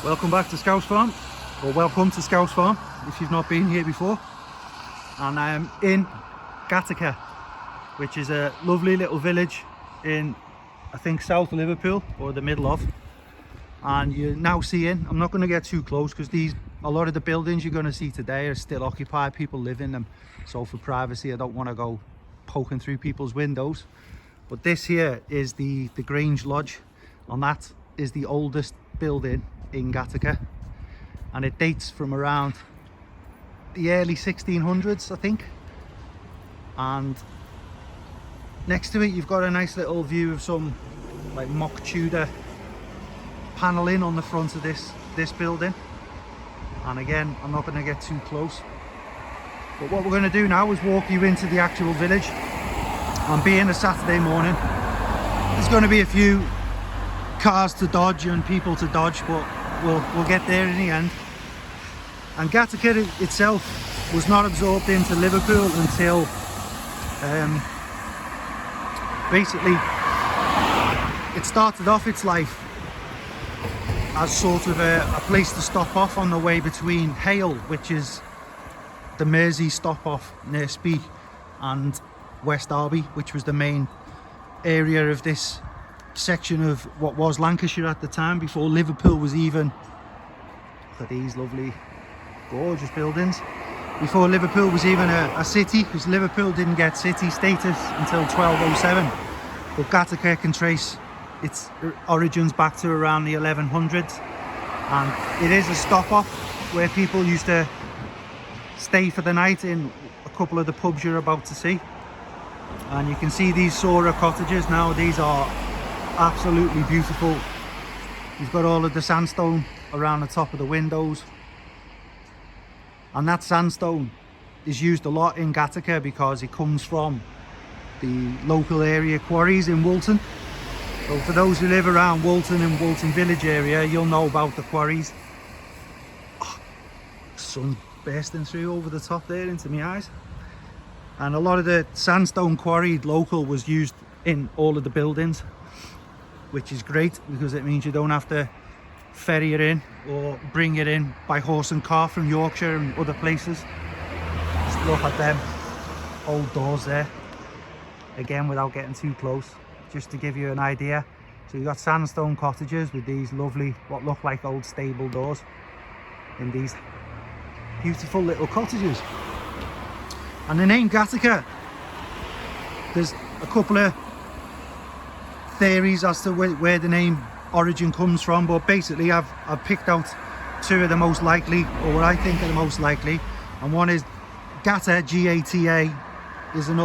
Welcome back to Scouse Farm, or welcome to Scouse Farm if you've not been here before. And I am in Gateacre, which is a lovely little village in, I think, south Liverpool, or the middle of. And you're now seeing, I'm not going to get too close because a lot of the buildings you're going to see today are still occupied, people live in them. So for privacy, I don't want to go poking through people's windows. But this here is the Grange Lodge, and that is the oldest building in Gateacre, and it dates from around the early 1600s, I think. And next to it you've got a nice little view of some like mock Tudor paneling on the front of this building. And again, I'm not going to get too close, but what we're going to do now is walk you into the actual village. And being a Saturday morning, there's going to be a few cars to dodge and people to dodge, but we'll get there in the end. And Gateacre itself was not absorbed into Liverpool until basically it started off its life as sort of a place to stop off on the way between Hale, which is the Mersey stop off near Speke, and West Derby, which was the main area of this section of what was Lancashire at the time, before Liverpool was even, look at these lovely gorgeous buildings, before Liverpool was even a city, because Liverpool didn't get city status until 1207. But Gateacre can trace its origins back to around the 1100s, and it is a stop off where people used to stay for the night in a couple of the pubs you're about to see. And you can see these Sora cottages now. These are absolutely beautiful. You've got all of the sandstone around the top of the windows, and that sandstone is used a lot in Gateacre because it comes from the local area quarries in Woolton. So for those who live around Woolton and Woolton village area, you'll know about the quarries. Oh, sun's bursting through over the top there into my eyes. And a lot of the sandstone quarried local was used in all of the buildings, which is great because it means you don't have to ferry it in or bring it in by horse and car from Yorkshire and other places. Just look at them old doors there, again without getting too close, just to give you an idea. So you've got sandstone cottages with these lovely, what look like old stable doors, in these beautiful little cottages. And the name Gateacre, there's a couple of theories as to where the name origin comes from, but basically I've picked out two of the most likely, or what I think are the most likely. And one is Gata, G-A-T-A, is an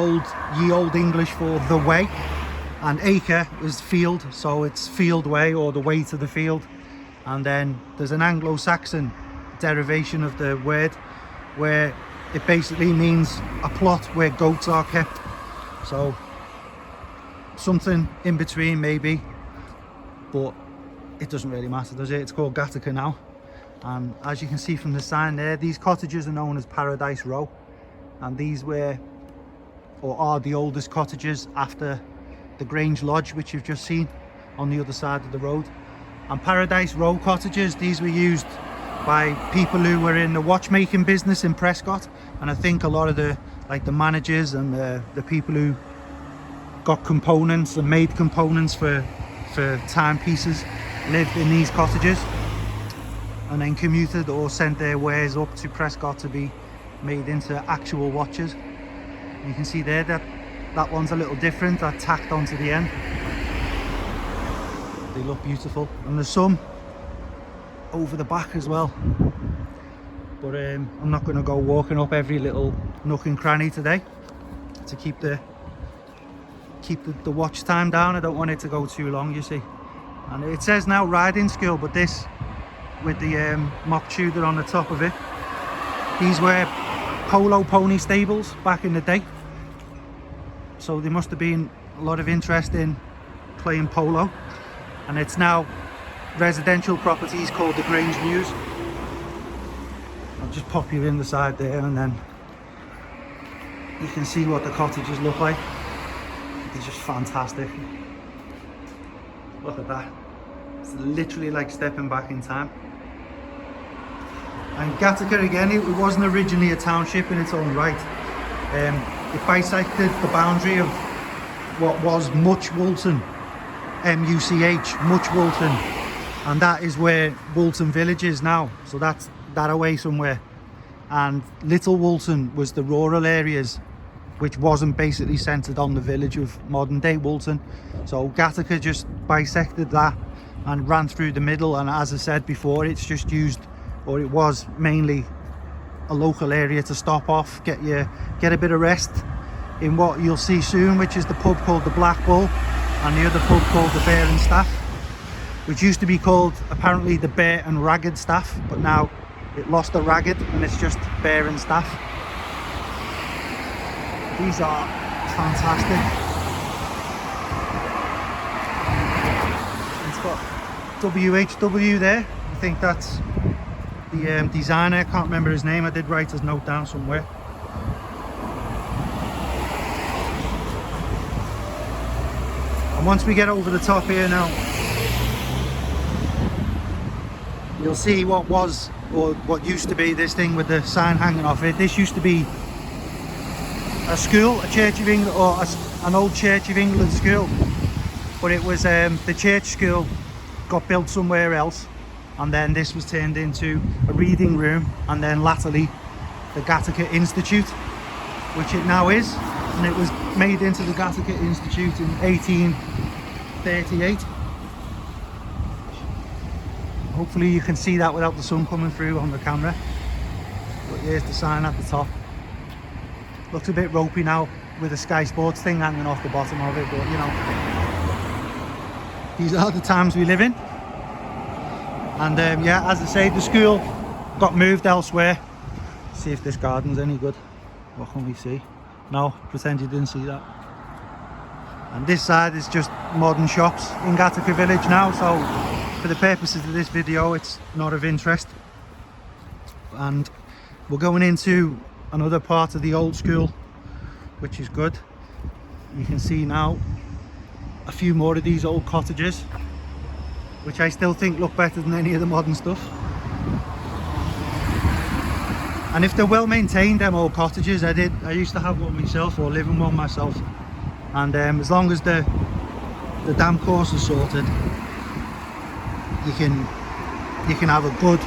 ye old English for the way, and acre is field, so it's field way, or the way to the field. And then there's an Anglo-Saxon derivation of the word where it basically means a plot where goats are kept. So something in between maybe, but it doesn't really matter, does it? It's called Gateacre now. And as you can see from the sign there, these cottages are known as Paradise Row, and these were, or are, the oldest cottages after the Grange Lodge, which you've just seen on the other side of the road. And Paradise Row cottages, these were used by people who were in the watchmaking business in Prescott, and I think a lot of the managers and the people who got components and made components for timepieces lived in these cottages, and then commuted or sent their wares up to Prescott to be made into actual watches. You can see there that one's a little different, that tacked onto the end. They look beautiful, and there's some over the back as well, but I'm not going to go walking up every little nook and cranny today to keep the watch time down. I don't want it to go too long, you see. And it says now riding school, but this with the mock Tudor on the top of it, these were polo pony stables back in the day, so there must have been a lot of interest in playing polo. And it's now residential properties called the Grange Mews. I'll just pop you in the side there, and then you can see what the cottages look like. They're just fantastic. Look at that. It's literally like stepping back in time. And Gateacre again, it wasn't originally a township in its own right. It bisected the boundary of what was Much Woolton, M-U-C-H, Much Woolton, and that is where Woolton Village is now. So that's that away somewhere. And Little Woolton was the rural areas, which wasn't basically centred on the village of modern day Woolton. So Gateacre just bisected that and ran through the middle, and as I said before, it's just used, or it was mainly a local area to stop off, get a bit of rest in what you'll see soon, which is the pub called the Black Bull and the other pub called the Bear and Staff, which used to be called apparently the Bear and Ragged Staff, but now it lost the ragged and it's just Bear and Staff. These are fantastic. It's got WHW there. I think that's the designer. I can't remember his name. I did write his note down somewhere. And once we get over the top here now, you'll see what was, or what used to be, this thing with the sign hanging off it. This used to be a school, a Church of England, or an old Church of England school, but it was the church school got built somewhere else, and then this was turned into a reading room, and then latterly the Gateacre Institute, which it now is, and it was made into the Gateacre Institute in 1838. Hopefully you can see that without the sun coming through on the camera, but here's the sign at the top. Looks a bit ropey now with the Sky Sports thing hanging off the bottom of it, but you know, these are the times we live in. And yeah, as I say, the school got moved elsewhere. See if this garden's any good. What can we see? No, pretend you didn't see that. And this side is just modern shops in Gateacre village now, so for the purposes of this video it's not of interest. And we're going into another part of the old school, which is good. You can see now a few more of these old cottages, which I still think look better than any of the modern stuff. And if they're well maintained, them old cottages, I used to have one myself, or live in one myself, and as long as the damp course is sorted, you can have a good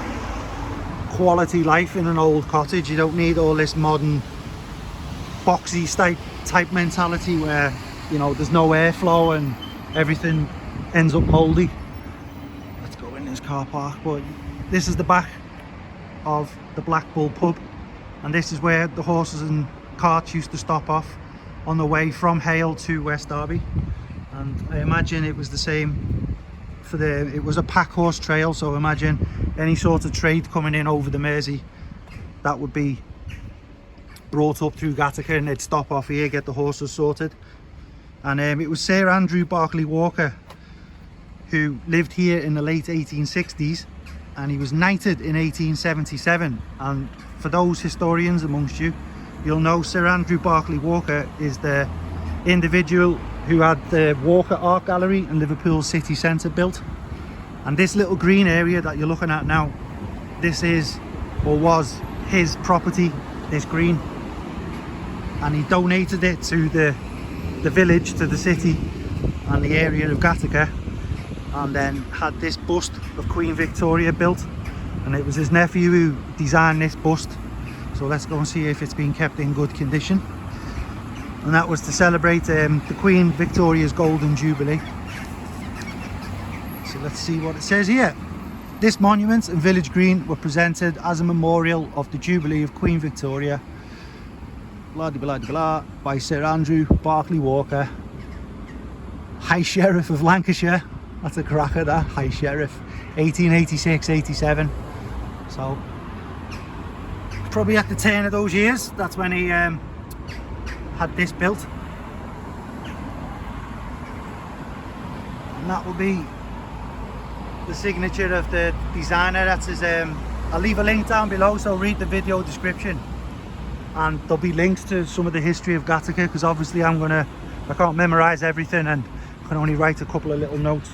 quality life in an old cottage. You don't need all this modern boxy type mentality where, you know, there's no airflow and everything ends up mouldy. Let's go in this car park. But this is the back of the Black Bull pub, and this is where the horses and carts used to stop off on the way from Hale to West Derby. And I imagine it was the same for it was a pack horse trail, so imagine any sort of trade coming in over the Mersey, that would be brought up through Gateacre, and they'd stop off here, get the horses sorted. And it was Sir Andrew Berkeley Walker who lived here in the late 1860s, and he was knighted in 1877. And for those historians amongst you, you'll know Sir Andrew Berkeley Walker is the individual who had the Walker Art Gallery in Liverpool city centre built. And this little green area that you're looking at now, this is, or was, his property, this green, and he donated it to the village, to the city and the area of Gateacre, and then had this bust of Queen Victoria built, and it was his nephew who designed this bust. So let's go and see if it's been kept in good condition. And that was to celebrate the Queen Victoria's Golden Jubilee. So let's see what it says here. This monument and village green were presented as a memorial of the Jubilee of Queen Victoria, blah de blah de blah, by Sir Andrew Berkeley Walker, High Sheriff of Lancashire. That's a cracker, that, High Sheriff, 1886-87. So probably at the turn of those years, that's when he had this built, and that will be the signature of the designer. That's his I'll leave a link down below, so read the video description, and there'll be links to some of the history of Gateacre, because obviously I can't memorize everything and I can only write a couple of little notes,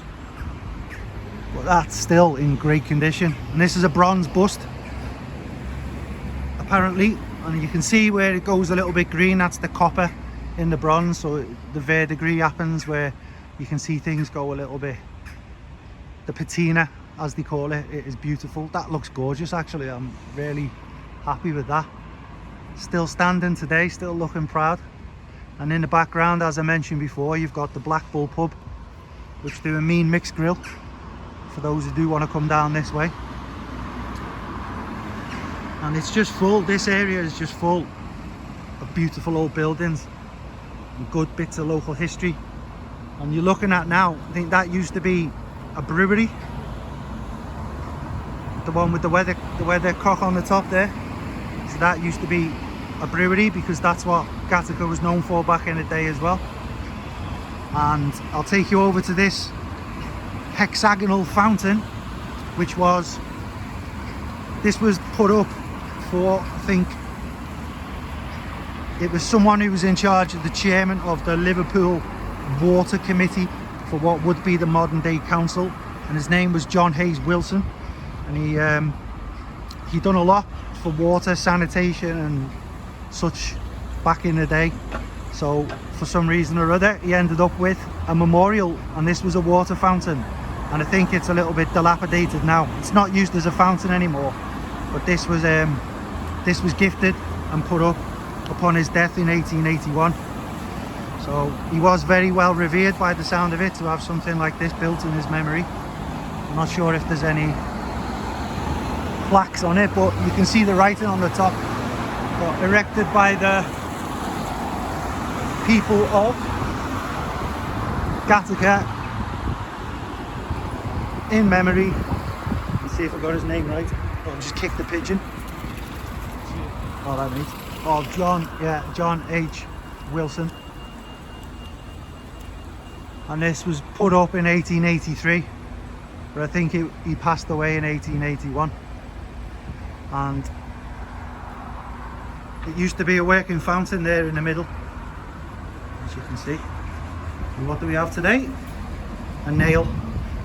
but that's still in great condition. And this is a bronze bust apparently, and you can see where it goes a little bit green. That's the copper in the bronze, so the verdigris happens where you can see things go a little bit, the patina as they call it. It is beautiful. That looks gorgeous actually. I'm really happy with that. Still standing today, still looking proud. And in the background, as I mentioned before, you've got the Black Bull pub, which do a mean mixed grill for those who do want to come down this way. And it's just full, this area is just full of beautiful old buildings and good bits of local history. And you're looking at now, I think that used to be a brewery, the one with the weathercock on the top there. So that used to be a brewery, because that's what Gateacre was known for back in the day as well. And I'll take you over to this hexagonal fountain, which was, this was put up for, I think it was someone who was in charge of the chairman of the Liverpool Water Committee for what would be the modern day council, and his name was John Hayes Wilson, and he done a lot for water, sanitation and such back in the day. So for some reason or other he ended up with a memorial, and this was a water fountain, and I think it's a little bit dilapidated now. It's not used as a fountain anymore, but this was gifted and put up upon his death in 1881. So he was very well revered by the sound of it, to have something like this built in his memory. I'm not sure if there's any plaques on it, but you can see the writing on the top. Got erected by the people of Gateacre in memory. Let's see if I got his name right. Oh, just kicked the pigeon. Oh, that means. Oh, John H. Wilson. And this was put up in 1883, but I think he passed away in 1881. And it used to be a working fountain there in the middle, as you can see. And what do we have today? A nail.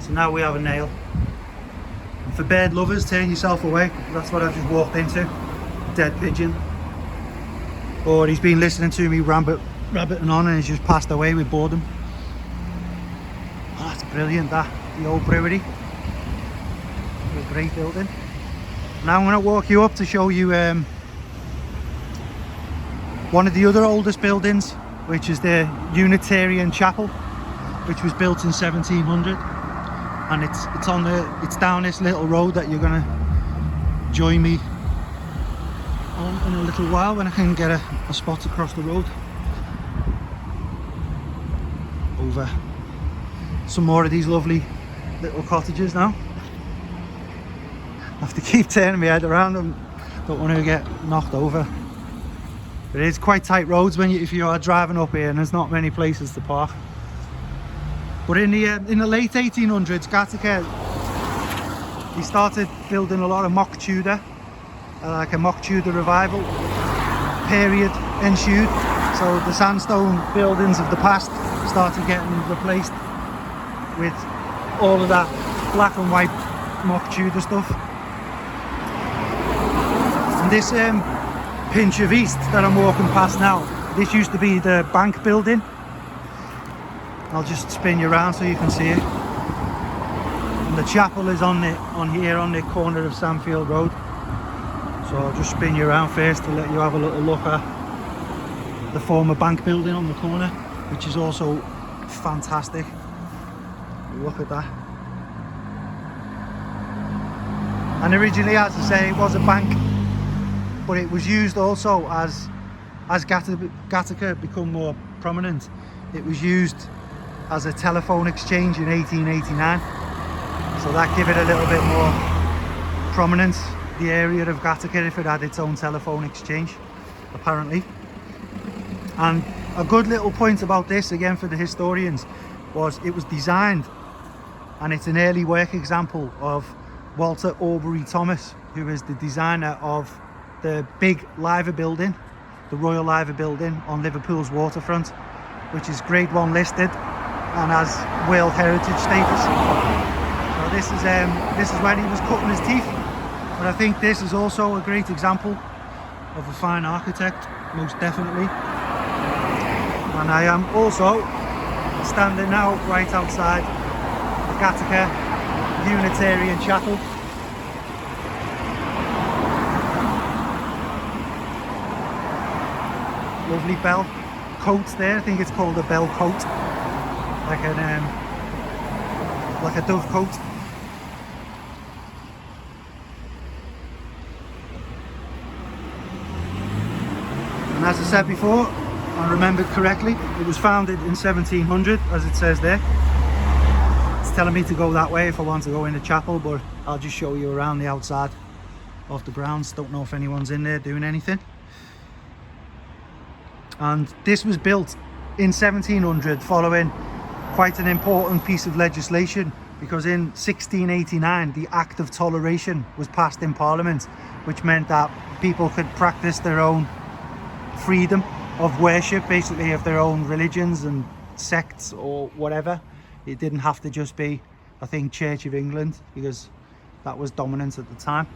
So now we have a nail. And for bird lovers, turn yourself away. That's what I've just walked into. Dead pigeon. Or he's been listening to me rabbiting on and he's just passed away with boredom. Oh, that's brilliant, that. The old brewery. A great building. Now I'm going to walk you up to show you one of the other oldest buildings, which is the Unitarian Chapel, which was built in 1700, and it's down this little road that you're going to join me on in a little while when I can get a spot to cross the road. Over some more of these lovely little cottages now. I have to keep turning my head around them, don't want to get knocked over. But it is quite tight roads if you are driving up here, and there's not many places to park. But in the late 1800s, Gateacre, he started building a lot of mock Tudor, like a mock Tudor revival period ensued. So the sandstone buildings of the past started getting replaced with all of that black and white mock Tudor stuff. And this pinch of east that I'm walking past now, this used to be the bank building. I'll just spin you around so you can see it. And the chapel is on here on the corner of Sandfield Road. So I'll just spin you around first to let you have a little look at the former bank building on the corner, which is also fantastic. Look at that. And originally, as I say, it was a bank, but it was used also as Gateacre become more prominent. It was used as a telephone exchange in 1889, so that gave it a little bit more prominence, the area of Gateacre, if it had its own telephone exchange, apparently. And a good little point about this, again for the historians, was it was designed, and it's an early work example of Walter Aubrey Thomas, who is the designer of the big liver building, the Royal Liver Building on Liverpool's waterfront, which is Grade 1 listed and has World Heritage status. So this is when he was cutting his teeth. But I think this is also a great example of a fine architect, most definitely. And I am also standing now right outside the Gateacre Unitarian Chapel. Lovely bell coat there. I think it's called a bell coat, like a dove coat. And as I said before, I remembered correctly, it was founded in 1700, as it says there. It's telling me to go that way if I want to go in the chapel, but I'll just show you around the outside of the grounds. Don't know if anyone's in there doing anything. And this was built in 1700 following quite an important piece of legislation, because in 1689 the Act of Toleration was passed in Parliament, which meant that people could practice their own freedom of worship, basically of their own religions and sects or whatever. It didn't have to just be, I think, Church of England, because that was dominant at the time.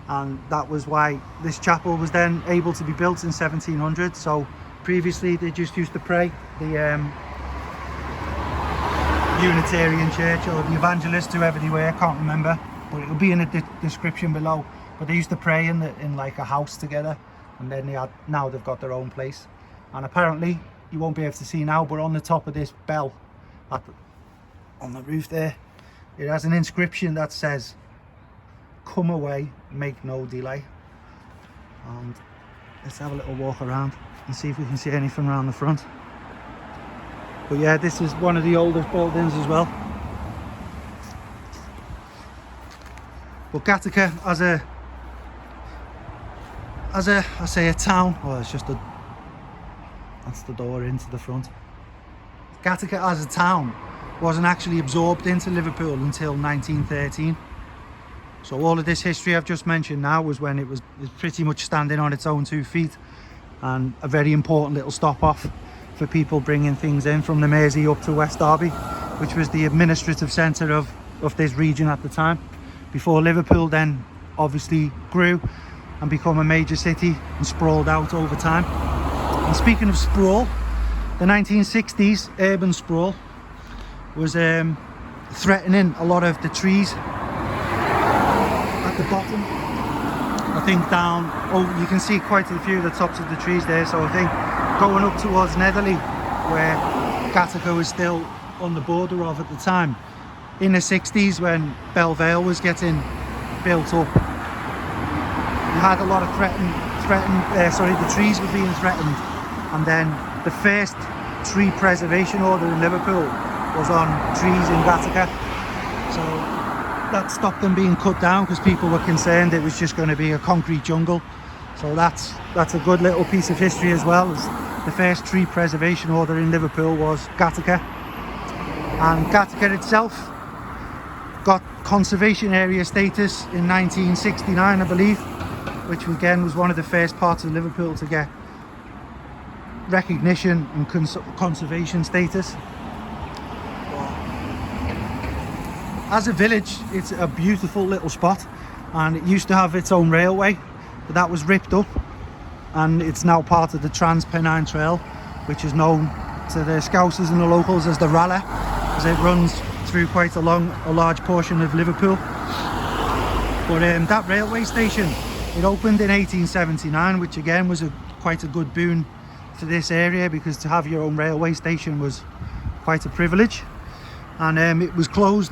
And that was why this chapel was then able to be built in 1700. So previously they just used to pray, the Unitarian Church or the Evangelists, whoever they were, I can't remember, but it'll be in the description below. But they used to pray in like a house together, and then now they've got their own place. And apparently, you won't be able to see now, but on the top of this bell, on the roof there, it has an inscription that says, "Come away, make no delay." And let's have a little walk around and see if we can see anything around the front. But yeah, this is one of the oldest buildings as well. But Gateacre as a town, oh, it's just that's the door into the front. Gateacre as a town wasn't actually absorbed into Liverpool until 1913. So all of this history I've just mentioned now was when it was pretty much standing on its own 2 feet, and a very important little stop off for people bringing things in from the Mersey up to West Derby, which was the administrative centre of this region at the time, before Liverpool then obviously grew and become a major city and sprawled out over time. And speaking of sprawl, the 1960s urban sprawl was threatening a lot of the trees at the bottom. I think down, you can see quite a few of the tops of the trees there, so I think going up towards Netherley, where Gateacre was still on the border of at the time, in the 60s when Belvale was getting built up, you had a lot of the trees were being threatened, and then the first tree preservation order in Liverpool was on trees in Gateacre. So that stopped them being cut down because people were concerned it was just going to be a concrete jungle. So that's a good little piece of history as well. The first tree preservation order in Liverpool was Gateacre. And Gateacre itself got conservation area status in 1969, I believe, which again was one of the first parts of Liverpool to get recognition and conservation status. As a village, it's a beautiful little spot, and it used to have its own railway, but that was ripped up, and it's now part of the Trans-Pennine Trail, which is known to the Scousers and the locals as the Rala, as it runs through quite a large portion of Liverpool. But that railway station, it opened in 1879, which again was quite a good boon for this area, because to have your own railway station was quite a privilege. And it was closed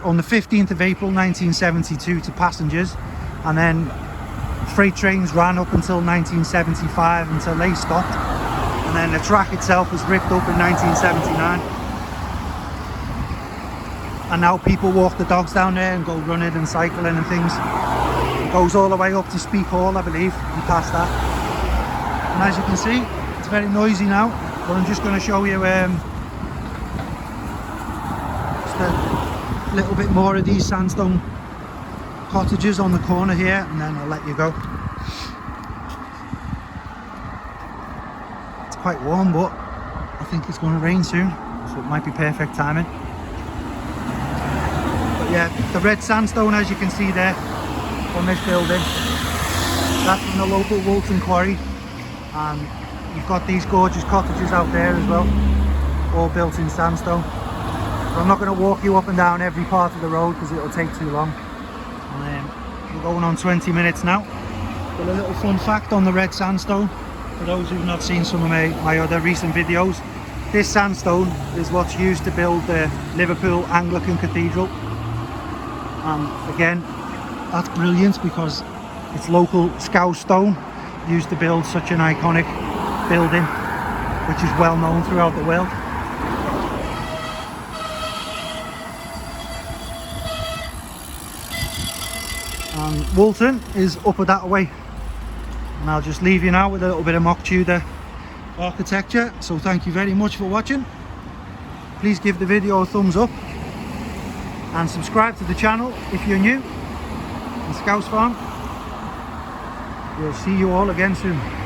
on the 15th of April 1972 to passengers, and then freight trains ran up until 1975 until they stopped, and then the track itself was ripped up in 1979, and now people walk the dogs down there and go running and cycling and things. It goes all the way up to Speak Hall, I believe, and past that. And as you can see, it's very noisy now, but I'm just going to show you a little bit more of these sandstone cottages on the corner here, and then I'll let you go. It's quite warm, but I think it's going to rain soon, so it might be perfect timing. But yeah, the red sandstone, as you can see there on this building, That's from the local Woolton quarry, and you've got these gorgeous cottages out there as well, all built in sandstone. So I'm not going to walk you up and down every part of the road because it'll take too long. And we're going on 20 minutes now. But a little fun fact on the red sandstone, for those who've not seen some of my other recent videos, this sandstone is what's used to build the Liverpool Anglican Cathedral. And again, that's brilliant because it's local Scouse stone used to build such an iconic building, which is well known throughout the world. And Woolton is up that way. And I'll just leave you now with a little bit of mock Tudor architecture. So thank you very much for watching. Please give the video a thumbs up and subscribe to the channel if you're new in Scouse Farm. We'll see you all again soon.